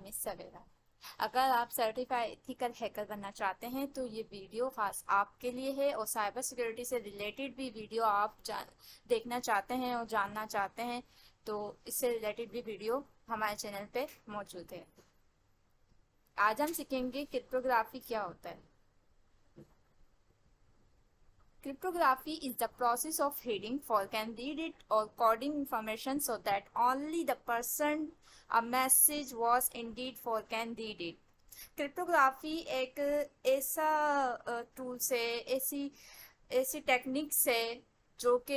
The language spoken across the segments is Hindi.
मिस सवेरा। अगर आप सर्टिफाइड एथिकल हैकर बनना चाहते हैं तो ये वीडियो खास आपके लिए है, और साइबर सिक्योरिटी से रिलेटेड भी वीडियो आप देखना चाहते हैं और जानना चाहते हैं तो इससे रिलेटेड भी वीडियो हमारे चैनल पे मौजूद है। आज हम सीखेंगे क्रिप्टोग्राफी क्या होता है। Cryptography is the process of hiding, forcing, read it or coding information so that only the person a message was indeed for can read it. Cryptography एक ऐसा टूल से ऐसी ऐसी टेक्निक से जो कि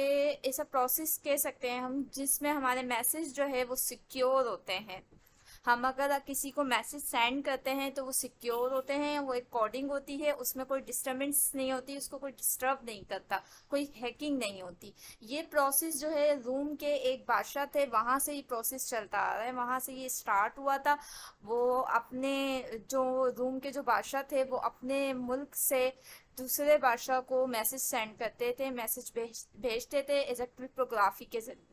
ऐसा प्रोसेस कह सकते हैं हम, जिसमें हमारे मैसेज जो है वो सिक्योर होते हैं। हम अगर किसी को मैसेज सेंड करते हैं तो वो सिक्योर होते हैं, वो एक कोडिंग होती है, उसमें कोई डिस्टर्बेंस नहीं होती, उसको कोई डिस्टर्ब नहीं करता, कोई हैकिंग नहीं होती। ये प्रोसेस जो है रूम के एक बादशाह थे, वहाँ से ये प्रोसेस चलता आ रहा है, वहाँ से ये स्टार्ट हुआ था। वो अपने जो रूम के जो बादशाह थे वो अपने मुल्क से दूसरे बादशाह को मैसेज सेंड करते थे, मैसेज भेजते थे एज अ क्रिप्टोग्राफी के जरिए।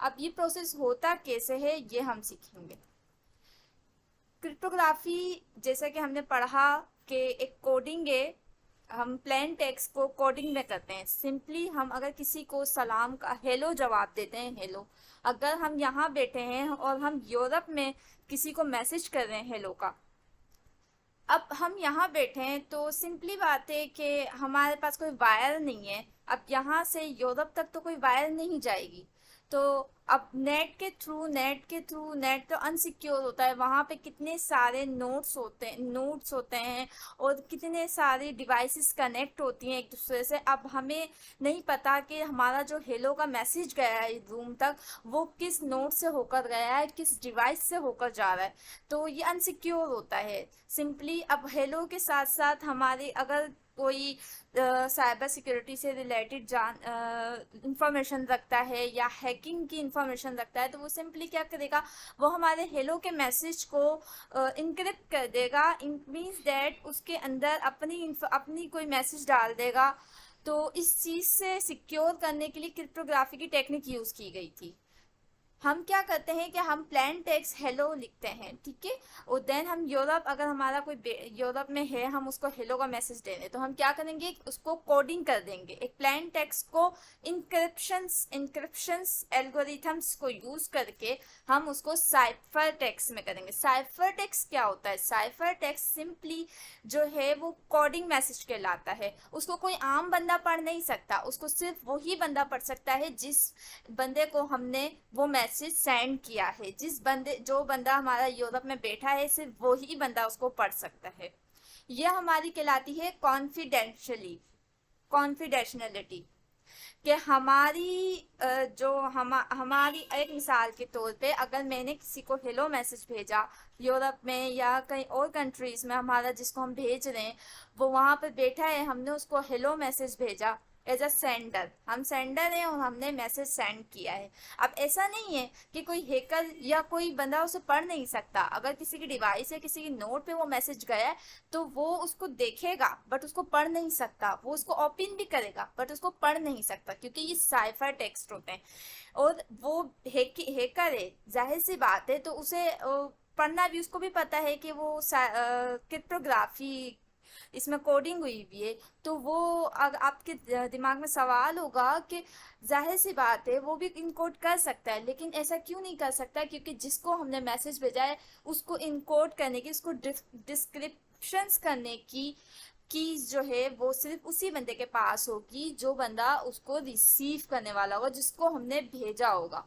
अब ये प्रोसेस होता कैसे है ये हम सीखेंगे। क्रिप्टोग्राफी जैसा कि हमने पढ़ा कि एक कोडिंग है, हम प्लेन टेक्स्ट को कोडिंग में करते हैं। सिंपली हम अगर किसी को सलाम का हेलो जवाब देते हैं, हेलो। अगर हम यहाँ बैठे हैं और हम यूरोप में किसी को मैसेज कर रहे हैं हेलो का, अब हम यहाँ बैठे हैं तो सिंपली बात है कि हमारे पास कोई वायर नहीं है। अब यहाँ से यूरोप तक तो कोई वायर नहीं जाएगी, तो अब नेट तो अनसिक्योर होता है। वहाँ पे कितने सारे नोट्स होते हैं और कितने सारी डिवाइसेस कनेक्ट होती हैं एक दूसरे से। अब हमें नहीं पता कि हमारा जो हेलो का मैसेज गया है रूम तक वो किस नोट से होकर गया है, किस डिवाइस से होकर जा रहा है, तो ये अनसिक्योर होता है। सिंपली अब हेलो के साथ साथ हमारे अगर कोई साइबर सिक्योरिटी से रिलेटेड इंफॉर्मेशन रखता है या हैकिंग की इंफॉर्मेशन रखता है, तो वो सिंपली क्या करेगा, वो हमारे हेलो के मैसेज को इनक्रिप्ट कर देगा। इट मीन्स दैट उसके अंदर अपनी कोई मैसेज डाल देगा। तो इस चीज़ से सिक्योर करने के लिए क्रिप्टोग्राफी की टेक्निक यूज़ की गई थी। हम क्या करते हैं कि हम प्लेन टेक्स्ट हेलो लिखते हैं, ठीक है, और देन हम यूरोप, अगर हमारा कोई यूरोप में है, हम उसको हेलो का मैसेज दे रहे हैं, तो हम क्या करेंगे, उसको कोडिंग कर देंगे। एक प्लेन टेक्स्ट को इंक्रिप्शंस एल्गोरिथम्स को यूज करके हम उसको साइफर टेक्स्ट में करेंगे। साइफर टेक्स्ट क्या होता है? साइफर टेक्स्ट सिंपली जो है वो कोडिंग मैसेज कहलाता है। उसको कोई आम बंदा पढ़ नहीं सकता, उसको सिर्फ वही बंदा पढ़ सकता है जिस बंदे को हमने वो मैसेज सेंड किया है। जो बंदा हमारा यूरोप में बैठा है, सिर्फ वही बंदा उसको पढ़ सकता है। यह हमारी कहलाती है कॉन्फिडेंशियलिटी। कि हमारी एक मिसाल के तौर पे, अगर मैंने किसी को हेलो मैसेज भेजा यूरोप में या कहीं और कंट्रीज में, हमारा जिसको हम भेज रहे हैं वो वहाँ पे बैठा है, हमने उसको हेलो मैसेज भेजा एज अ सेंडर, हम सेंडर हैं और हमने मैसेज सेंड किया है। अब ऐसा नहीं है कि कोई हैकर या कोई बंदा उसे पढ़ नहीं सकता। अगर किसी की डिवाइस या किसी की नोट पे वो मैसेज गया है तो वो उसको देखेगा बट उसको पढ़ नहीं सकता। वो उसको ओपन भी करेगा बट उसको पढ़ नहीं सकता, क्योंकि ये साइफर टेक्स्ट होते हैं और वो हैकर है, जाहिर सी बात है, तो उसे पढ़ना भी, उसको भी पता है कि वो क्रिप्टोग्राफी इसमें कोडिंग हुई भी है। तो वो आपके दिमाग में सवाल होगा कि जाहिर सी बात है वो भी इनकोड कर सकता है, लेकिन ऐसा क्यों नहीं कर सकता? क्योंकि जिसको हमने मैसेज भेजा है उसको इनकोड करने की, उसको डिस्क्रिप्शंस करने की कीज जो है वो सिर्फ उसी बंदे के पास होगी जो बंदा उसको रिसीव करने वाला होगा, जिसको हमने भेजा होगा।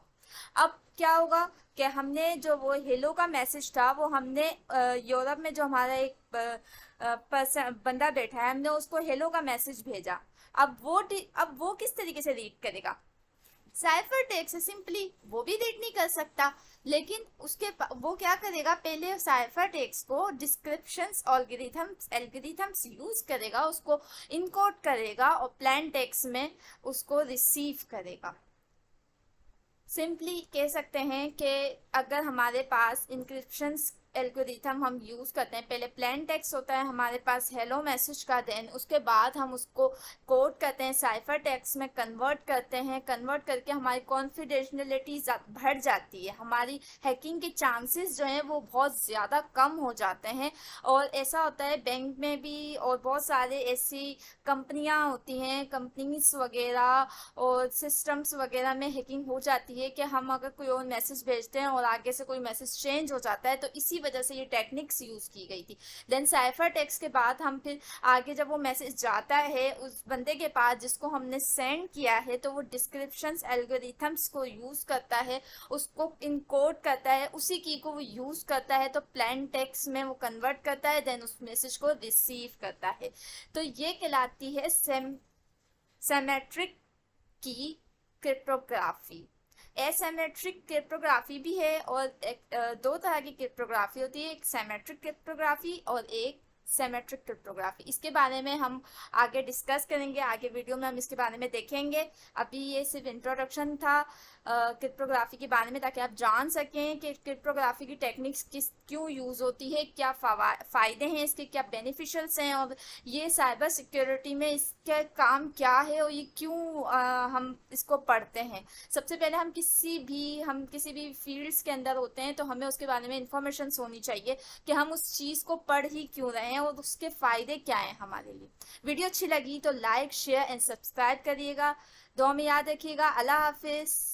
अब क्या होगा कि हमने जो वो हेलो का मैसेज था वो हमने यूरोप में जो हमारा एक बंदा बैठा है, हमने उसको हेलो का मैसेज भेजा। अब वो किस तरीके से रीड करेगा? साइफर टेक्स्ट सिंपली वो भी रीड नहीं कर सकता, लेकिन वो क्या करेगा, पहले साइफर टेक्स्ट को डिस्क्रिप्शंस एल्गोरिथम्स यूज करेगा, उसको इनकोड करेगा और प्लेन टेक्स्ट में उसको रिसीव करेगा। सिंपली कह सकते हैं कि अगर हमारे पास इंक्रिप्शंस एल्गोरिथम हम यूज़ करते हैं। पहले प्लेन टेक्स्ट होता है हमारे पास हेलो मैसेज का, देन उसके बाद हम उसको कोड करते हैं, साइफर टेक्स्ट में कन्वर्ट करते हैं। कन्वर्ट करके हमारी कॉन्फिडेंशियलिटी बढ़ जाती है, हमारी हैकिंग के चांसेस जो हैं वो बहुत ज़्यादा कम हो जाते हैं। और ऐसा होता है बैंक में भी, और बहुत सारे ऐसी कंपनियां होती हैं, कंपनीज वगैरह और सिस्टम्स वगैरह में हैकिंग हो जाती है कि हम अगर कोई और मैसेज भेजते हैं और आगे से कोई मैसेज चेंज हो जाता है, तो इसी वजह से ये टेक्निक्स यूज़ की गई थी। देन साइफर टेक्स्ट के बाद हम फिर आगे जब वो मैसेज जाता है उस बंदे के पास जिसको हमने सेंड किया है, तो वो डिस्क्रिप्शंस एल्गोरिथम्स को यूज़ करता है, उसको इनकोड करता है, उसी की को वो यूज़ करता है, तो प्लेन टेक्स्ट में वो कन्वर्ट करता है, देन उस मैसेज को रिसीव करता है। तो ये कहलाती है सेमेट्रिक की क्रिप्टोग्राफी। एसिमेट्रिक क्रिप्टोग्राफी भी है, और दो तरह की क्रिप्टोग्राफी होती है, एक सिमेट्रिक क्रिप्टोग्राफी और एक सिमेट्रिक क्रिप्टोग्राफी। इसके बारे में हम आगे डिस्कस करेंगे, आगे वीडियो में हम इसके बारे में देखेंगे। अभी ये सिर्फ इंट्रोडक्शन था क्रिप्टोग्राफी के बारे में, ताकि आप जान सकें कि क्रिप्टोग्राफी की टेक्निक्स क्यों यूज़ होती है, क्या फ़ायदे हैं इसके, क्या बेनिफिशियल्स हैं, और ये साइबर सिक्योरिटी में इसका काम क्या है, और ये क्यों हम इसको पढ़ते हैं। सबसे पहले हम किसी भी फील्ड्स के अंदर होते हैं तो हमें उसके बारे में इंफॉर्मेशन होनी चाहिए कि हम उस चीज़ को पढ़ ही क्यों रहे हैं और उसके फ़ायदे क्या हैं हमारे लिए। वीडियो अच्छी लगी तो लाइक शेयर एंड सब्सक्राइब करिएगा। दुआ में याद रखिएगा। अल्लाह हाफिज़।